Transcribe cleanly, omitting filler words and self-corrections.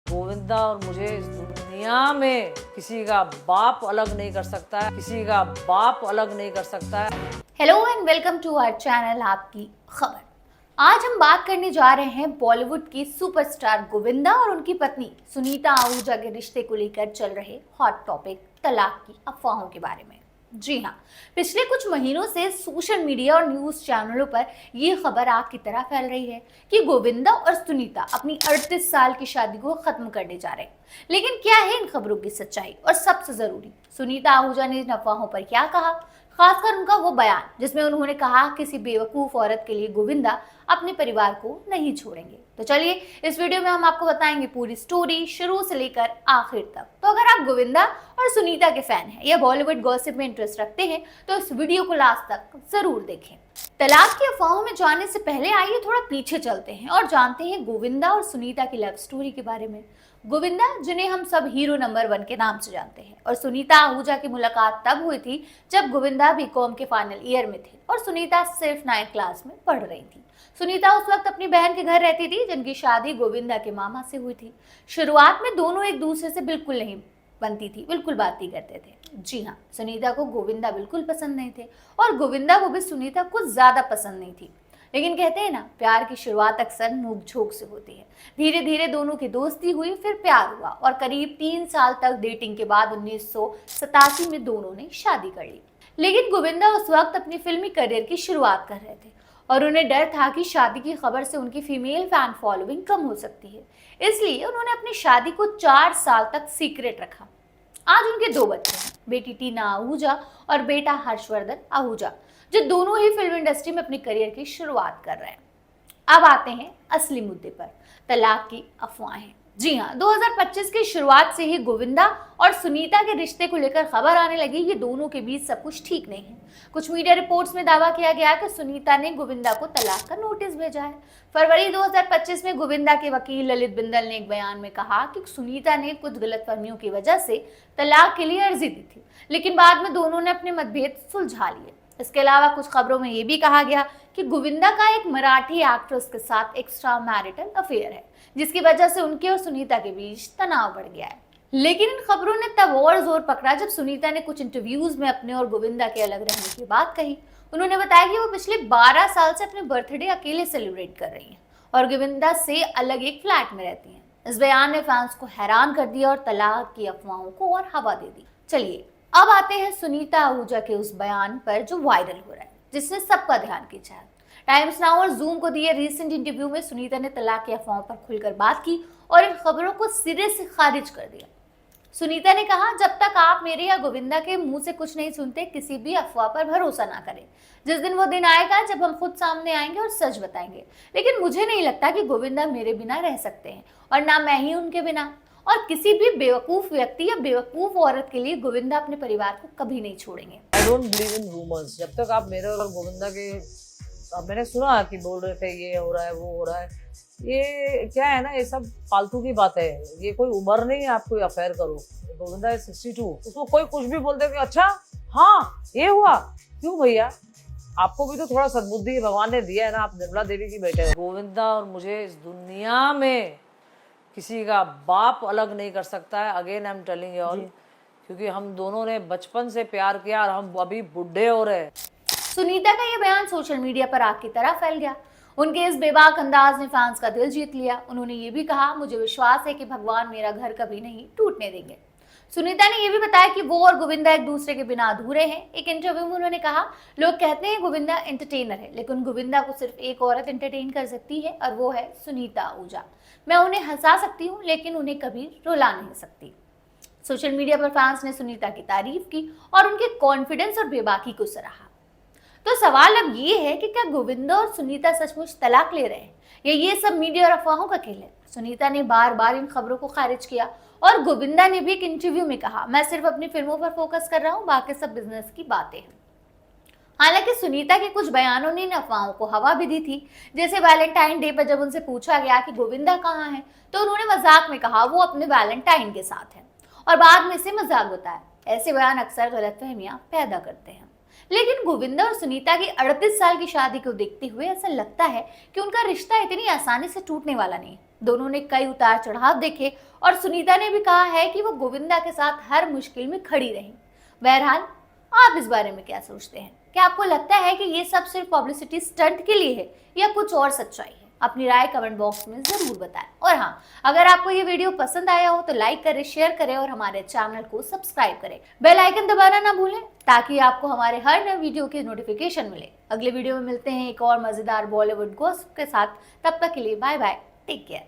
गोविंदा और मुझे इस दुनिया में किसी का बाप अलग नहीं कर सकता है, किसी का बाप अलग नहीं कर सकता है। Hello and welcome to our channel आपकी खबर। आज हम बात करने जा रहे हैं बॉलीवुड की सुपरस्टार गोविंदा और उनकी पत्नी सुनीता आहूजा के रिश्ते को लेकर चल रहे हॉट टॉपिक तलाक की अफवाहों के बारे में। जी हाँ, पिछले कुछ महीनों से सोशल मीडिया और न्यूज चैनलों पर ये खबर आग की तरह फैल रही है कि गोविंदा और सुनीता अपनी 38 साल की शादी को खत्म करने जा रहे हैं। लेकिन क्या है इन खबरों की सच्चाई, और सबसे जरूरी, सुनीता आहूजा ने इन अफवाहों पर क्या कहा, खासकर उनका वो बयान जिसमें उन्होंने कहा किसी बेवकूफ औरत के लिए गोविंदा अपने परिवार को नहीं छोड़ेंगे। तो चलिए इस वीडियो में हम आपको बताएंगे पूरी स्टोरी शुरू से लेकर आखिर तक। तो अगर आप गोविंदा और सुनीता के फैन हैं या बॉलीवुड गॉसिप में इंटरेस्ट रखते हैं तो इस वीडियो को लास्ट तक जरूर देखें। तलाक की अफवाहों में जाने से पहले आइए थोड़ा पीछे चलते हैं और जानते हैं गोविंदा और सुनीता की लव स्टोरी के बारे में। गोविंदा, जिन्हें हम सब हीरो नंबर 1 के नाम से जानते हैं, और सुनीता आहूजा की मुलाकात तब हुई थी जब गोविंदा बीकॉम के फाइनल ईयर में थे और सुनीता सिर्फ 9th क्लास में पढ़ रही थी। सुनीता उस वक्त अपनी बहन के घर रहती थी जिनकी शादी गोविंदा के मामा से हुई थी। शुरुआत में दोनों एक दूसरे से बिल्कुल नहीं बनती थी, बिल्कुल बात नहीं करते थे। जी हाँ, सुनीता को गोविंदा बिल्कुल पसंद नहीं थे और गोविंदा को भी सुनीता कुछ ज्यादा पसंद नहीं थी। लेकिन कहते हैं ना, प्यार की शुरुआत अक्सर नोक झोंक से होती है। धीरे धीरे दोनों की दोस्ती हुई, फिर प्यार हुआ और करीब 3 साल तक डेटिंग के बाद 1987 में दोनों ने शादी कर ली। लेकिन गोविंदा उस वक्त अपनी फिल्मी करियर की शुरुआत कर रहे थे और उन्हें डर था कि शादी की खबर से उनकी फीमेल फैन फॉलोइंग कम हो सकती है। इसलिए उन्होंने अपनी शादी को 4 साल तक सीक्रेट रखा। आज उनके 2 बच्चे हैं, बेटी टीना आहूजा और बेटा हर्षवर्धन आहूजा, जो दोनों ही फिल्म इंडस्ट्री में अपनी करियर की शुरुआत कर रहे हैं। अब आते हैं असली मुद्दे पर, तलाक की अफवाहें। जी हाँ, 2025 की शुरुआत से ही गोविंदा और सुनीता के रिश्ते को लेकर खबर आने लगी कि दोनों के बीच सब कुछ ठीक नहीं है। कुछ मीडिया रिपोर्ट्स में दावा किया गया कि सुनीता ने गोविंदा को तलाक का नोटिस भेजा है। फरवरी 2025 में गोविंदा के वकील ललित बिंदल ने एक बयान में कहा कि सुनीता ने कुछ गलतफहमियों की वजह से तलाक के लिए अर्जी दी थी, लेकिन बाद में दोनों ने अपने मतभेद सुलझा लिए। इसके अलावा कुछ खबरों में यह भी कहा गया कि गोविंदा का एक मराठी एक्ट्रेस के साथ एक्स्ट्रा मैरिटल अफेयर है, जिसकी वजह से उनके और सुनीता के बीच तनाव बढ़ गया है। लेकिन इन खबरों ने तब और जोर पकड़ा जब सुनीता ने कुछ इंटरव्यूज में अपने और गोविंदा के अलग रहने की बात कही। उन्होंने बताया कि वो पिछले 12 साल से अपने बर्थडे अकेले सेलिब्रेट कर रही हैं और गोविंदा से अलग एक फ्लैट में रहती हैं। इस बयान ने फैंस को हैरान कर दिया और तलाक की अफवाहों को और हवा दे दी। चलिए अब आते हैं सुनीता आहूजा के उस बयान पर जो वायरल हो रहा है, जिसने सबका ध्यान खींचा है। टाइम्स नाउ और जूम को दिए रिसेंट इंटरव्यू में सुनीता ने तलाक की अफवाहों पर खुलकर बात की और इन खबरों को सिरे से खारिज कर दिया। सुनीता ने कहा, जब तक आप मेरे या गोविंदा के मुंह से कुछ नहीं सुनते, किसी भी अफवाह पर भरोसा ना करें। जिस दिन वो दिन आएगा जब हम खुद सामने आएंगे और सच बताएंगे। लेकिन मुझे नहीं लगता कि गोविंदा मेरे बिना रह सकते हैं और ना मैं ही उनके बिना। और किसी भी बेवकूफ व्यक्ति या बेवकूफ औरत के लिए गोविंदा अपने परिवार को कभी नहीं छोड़ेंगे। I don't believe in rumours. जब तक आप मेरे और गोविंदा के, अब मैंने सुना कि बोल रहे थे ये हो रहा है वो हो रहा है, ये क्या है ना, ये सब फालतू की बात है। ये कोई उम्र नहीं है आप कोई अफेयर करो। गोविंदा है 62, उसको कोई कुछ भी बोलते कि अच्छा हाँ ये हुआ, क्यों भैया, आपको भी तो थोड़ा सद्बुद्धि भगवान ने दिया है ना, आप निर्मला देवी की बेटे हैं। गोविंदा और मुझे इस दुनिया में किसी का बाप अलग नहीं कर सकता है। Again I am telling you all, क्योंकि हम दोनों ने बचपन से प्यार किया और हम अभी बुढ़े हो रहे हैं। सुनीता का ये बयान सोशल मीडिया पर आग की तरह फैल गया। उनके इस बेबाक अंदाज ने फैंस का दिल जीत लिया। उन्होंने ये भी कहा, मुझे विश्वास है कि भगवान मेरा घर कभी नहीं टूटने देंगे। सुनीता ने यह भी बताया कि वो और गोविंदा एक दूसरे के बिना अधूरे हैं। एक इंटरव्यू में उन्होंने कहा, लोग कहते हैं गोविंदा एंटरटेनर है, लेकिन गोविंदा को सिर्फ एक औरत एंटरटेन कर सकती है और वो है सुनीता आहूजा। मैं उन्हें हंसा सकती हूँ लेकिन उन्हें कभी रुला नहीं सकती। सोशल मीडिया पर फैंस ने सुनीता की तारीफ की और उनके कॉन्फिडेंस और बेबाकी को सराहा। तो सवाल अब ये है कि क्या गोविंदा और सुनीता सचमुच तलाक ले रहे हैं या ये सब मीडिया और अफवाहों का खेल है? सुनीता ने बार बार इन खबरों को खारिज किया और गोविंदा ने भी एक इंटरव्यू में कहा, मैं सिर्फ अपनी फिल्मों पर फोकस कर रहा हूँ, बाकी सब बिजनेस की बातें हैं। हालांकि सुनीता के कुछ बयानों ने इन अफवाहों को हवा भी दी थी। जैसे वैलेंटाइन डे पर जब उनसे पूछा गया कि गोविंदा कहाँ है, तो उन्होंने मजाक में कहा वो अपने वैलेंटाइन के साथ है और बाद में इसे मजाक बताया। ऐसे बयान अक्सर गलतफहमियां पैदा करते हैं। लेकिन गोविंदा और सुनीता की 38 साल की शादी को देखते हुए ऐसा लगता है कि उनका रिश्ता इतनी आसानी से टूटने वाला नहीं है। दोनों ने कई उतार चढ़ाव देखे और सुनीता ने भी कहा है कि वो गोविंदा के साथ हर मुश्किल में खड़ी रही। बहरहाल, आप इस बारे में क्या सोचते हैं? क्या आपको लगता है कि ये सब सिर्फ पब्लिसिटी स्टंट के लिए है या कुछ और सच्चाई है? अपनी राय कमेंट बॉक्स में जरूर बताएं। और हाँ, अगर आपको ये वीडियो पसंद आया हो तो लाइक करें, शेयर करें और हमारे चैनल को सब्सक्राइब करें। बेल आइकन दबाना ना भूलें ताकि आपको हमारे हर नए वीडियो की नोटिफिकेशन मिले। अगले वीडियो में मिलते हैं एक और मजेदार बॉलीवुड गॉसिप के साथ। तब तक के लिए बाय बाय, टेक केयर।